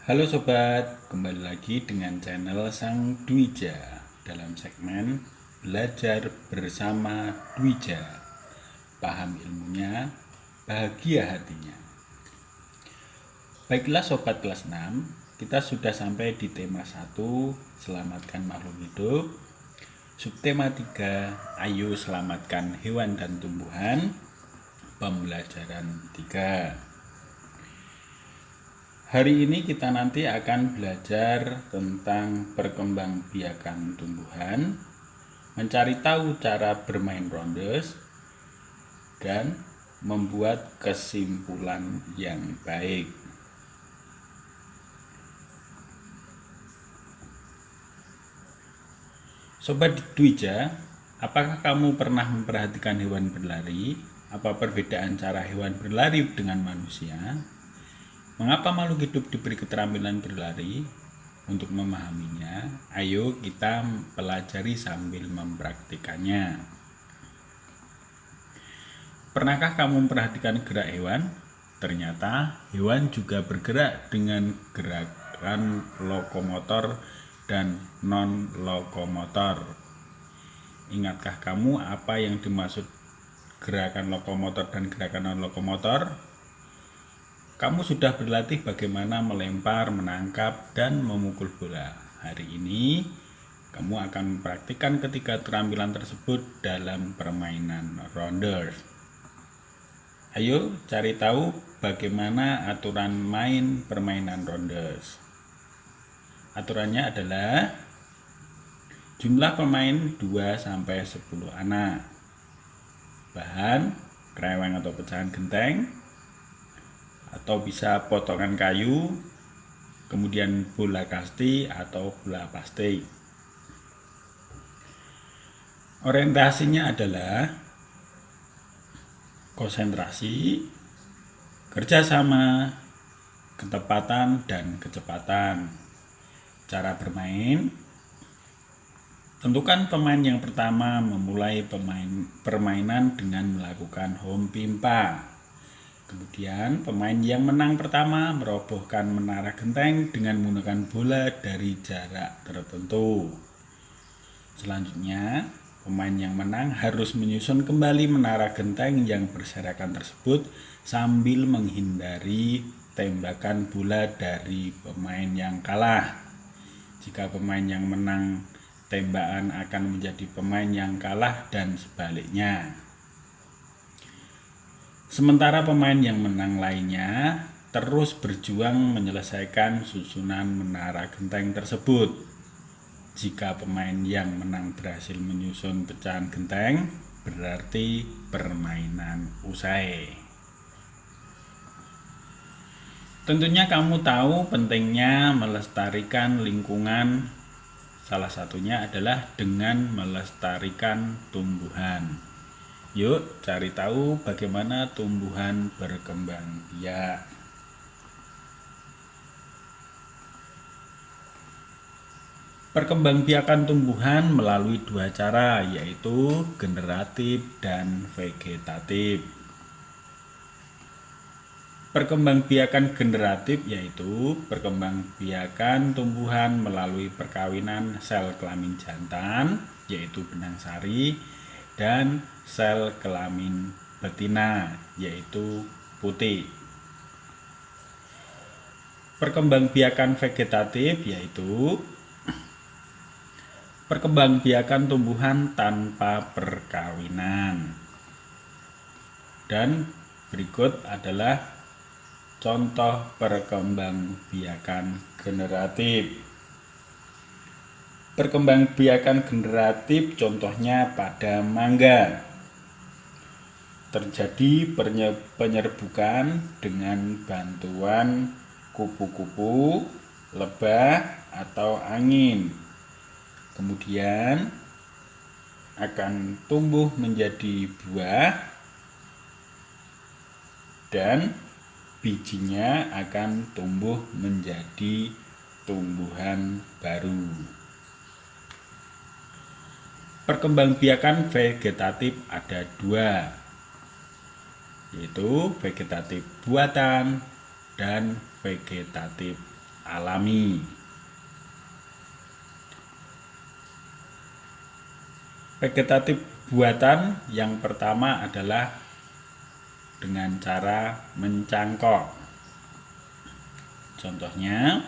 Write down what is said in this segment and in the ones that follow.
Halo sobat, kembali lagi dengan channel Sang Dwija dalam segmen Belajar Bersama Dwija. Paham ilmunya, bahagia hatinya. Baiklah sobat kelas 6, kita sudah sampai di tema 1, selamatkan makhluk hidup. Subtema 3, ayo selamatkan hewan dan tumbuhan. Pembelajaran 3. Hari ini kita nanti akan belajar tentang perkembangbiakan tumbuhan, mencari tahu cara bermain rondes, dan membuat kesimpulan yang baik. Sobat Dwija, apakah kamu pernah memperhatikan hewan berlari? Apa perbedaan cara hewan berlari dengan manusia? Mengapa makhluk hidup diberi keterampilan berlari? Untuk memahaminya, ayo kita pelajari sambil mempraktikannya. Pernahkah kamu memperhatikan gerak hewan? Ternyata hewan juga bergerak dengan gerakan lokomotor dan non-lokomotor. Ingatkah kamu apa yang dimaksud gerakan lokomotor dan gerakan non-lokomotor? Kamu sudah berlatih bagaimana melempar, menangkap, dan memukul bola. Hari ini, kamu akan mempraktikkan ketiga keterampilan tersebut dalam permainan rondes. Ayo cari tahu bagaimana aturan main permainan rondes. Aturannya adalah jumlah pemain 2-10 anak. Bahan, kereweng atau pecahan genteng, atau bisa potongan kayu, kemudian bola kasti atau bola plastik. Orientasinya adalah konsentrasi, kerjasama, ketepatan, dan kecepatan. Cara bermain: tentukan pemain yang pertama memulai permainan dengan melakukan home pimpa. Kemudian pemain yang menang pertama merobohkan menara genteng dengan menggunakan bola dari jarak tertentu. Selanjutnya, pemain yang menang harus menyusun kembali menara genteng yang berserakan tersebut sambil menghindari tembakan bola dari pemain yang kalah. Jika pemain yang menang, tembakan akan menjadi pemain yang kalah dan sebaliknya. Sementara pemain yang menang lainnya terus berjuang menyelesaikan susunan menara genteng tersebut. Jika pemain yang menang berhasil menyusun pecahan genteng, berarti permainan usai. Tentunya kamu tahu pentingnya melestarikan lingkungan. Salah satunya adalah dengan melestarikan tumbuhan. Yuk cari tahu bagaimana tumbuhan berkembang biak. Perkembangbiakan tumbuhan melalui dua cara, yaitu generatif dan vegetatif. Perkembangbiakan generatif yaitu perkembangbiakan tumbuhan melalui perkawinan sel kelamin jantan, yaitu benang sari, dan sel kelamin betina, yaitu putih. Perkembangbiakan vegetatif yaitu perkembangbiakan tumbuhan tanpa perkawinan. Dan berikut adalah contoh perkembangbiakan generatif. Perkembangbiakan generatif contohnya pada mangga. Terjadi penyerbukan dengan bantuan kupu-kupu, lebah, atau angin. Kemudian akan tumbuh menjadi buah dan bijinya akan tumbuh menjadi tumbuhan baru. Perkembangbiakan vegetatif ada dua, yaitu vegetatif buatan dan vegetatif alami. Vegetatif buatan yang pertama adalah dengan cara mencangkok. Contohnya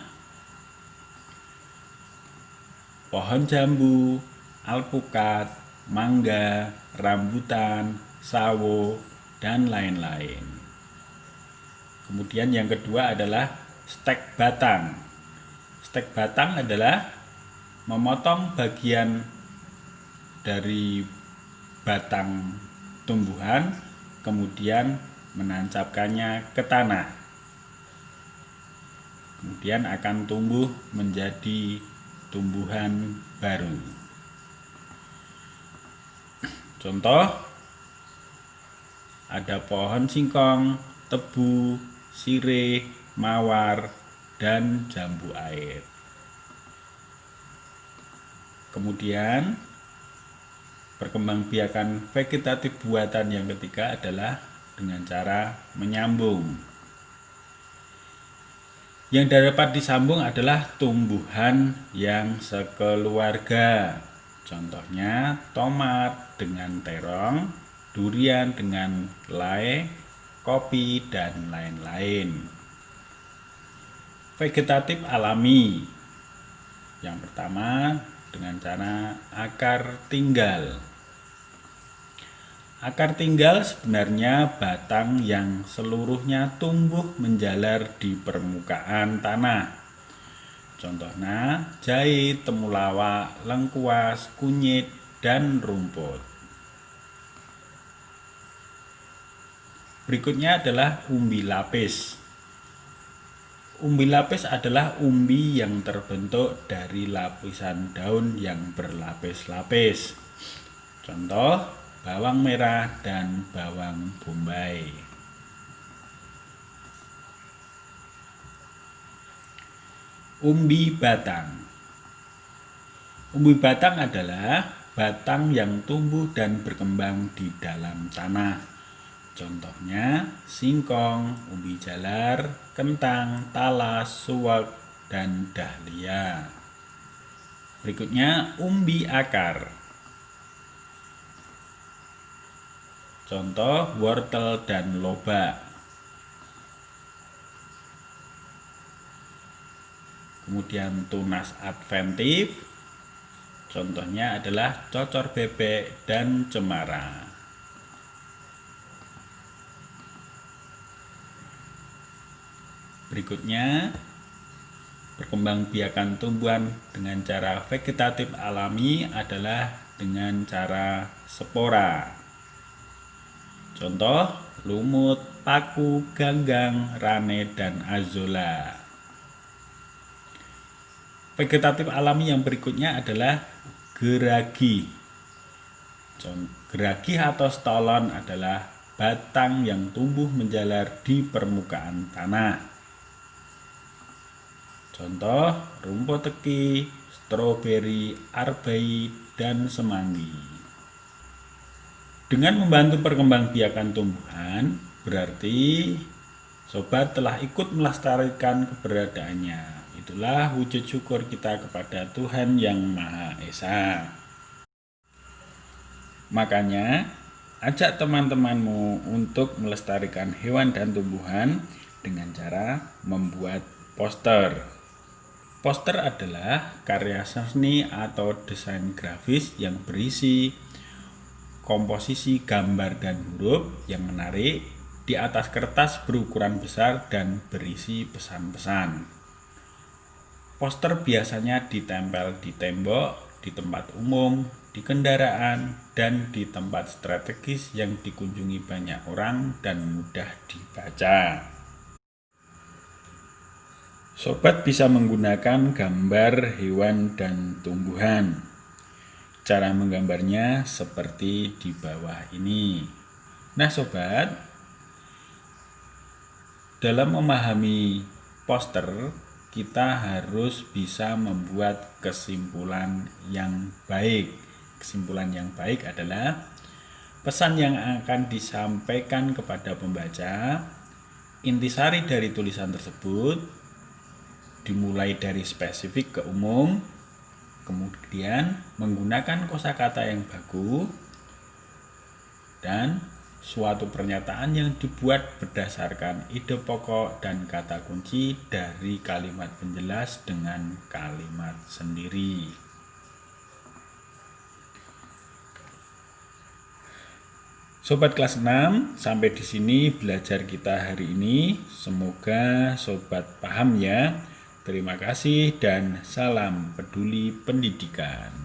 pohon jambu, alpukat, mangga, rambutan, sawo, dan lain-lain. Kemudian yang kedua adalah stek batang. Stek batang adalah memotong bagian dari batang tumbuhan, kemudian menancapkannya ke tanah. Kemudian akan tumbuh menjadi tumbuhan baru. Contoh, ada pohon singkong, tebu, sirih, mawar, dan jambu air. Kemudian perkembangbiakan vegetatif buatan yang ketiga adalah dengan cara menyambung. Yang dapat disambung adalah tumbuhan yang sekeluarga. Contohnya tomat dengan terong, durian dengan lei, kopi, dan lain-lain. Vegetatif alami. Yang pertama dengan cara akar tinggal. Akar tinggal sebenarnya batang yang seluruhnya tumbuh menjalar di permukaan tanah. Contohnya jahe, temulawak, lengkuas, kunyit, dan rumput. Berikutnya adalah umbi lapis. Umbi lapis adalah umbi yang terbentuk dari lapisan daun yang berlapis-lapis. Contoh bawang merah dan bawang bombay. Umbi batang. Umbi batang adalah batang yang tumbuh dan berkembang di dalam tanah. Contohnya singkong, umbi jalar, kentang, talas, suwak, dan dahlia. Berikutnya umbi akar. Contoh wortel dan lobak. Kemudian tunas adventif. Contohnya adalah cocor bebek dan cemara. Berikutnya perkembangbiakan tumbuhan dengan cara vegetatif alami adalah dengan cara spora. Contoh lumut, paku, ganggang, rane, dan azolla. Vegetatif alami yang berikutnya adalah geragi. Geragi atau stolon adalah batang yang tumbuh menjalar di permukaan tanah. Contoh rumput teki, stroberi, arbai, dan semanggi. Dengan membantu perkembangbiakan tumbuhan, berarti sobat telah ikut melestarikan keberadaannya. Itulah wujud syukur kita kepada Tuhan Yang Maha Esa. Makanya, ajak teman-temanmu untuk melestarikan hewan dan tumbuhan dengan cara membuat poster. Poster adalah karya seni atau desain grafis yang berisi komposisi gambar dan huruf yang menarik di atas kertas berukuran besar dan berisi pesan-pesan. Poster biasanya ditempel di tembok, di tempat umum, di kendaraan, dan di tempat strategis yang dikunjungi banyak orang dan mudah dibaca. Sobat bisa menggunakan gambar hewan dan tumbuhan. Cara menggambarnya seperti di bawah ini. Nah sobat, dalam memahami poster, kita harus bisa membuat kesimpulan yang baik. Kesimpulan yang baik adalah pesan yang akan disampaikan kepada pembaca, intisari dari tulisan tersebut, dimulai dari spesifik ke umum, kemudian menggunakan kosakata yang baku, dan suatu pernyataan yang dibuat berdasarkan ide pokok dan kata kunci dari kalimat penjelas dengan kalimat sendiri. Sobat kelas 6, sampai di sini belajar kita hari ini. Semoga sobat paham ya. Terima kasih dan salam peduli pendidikan.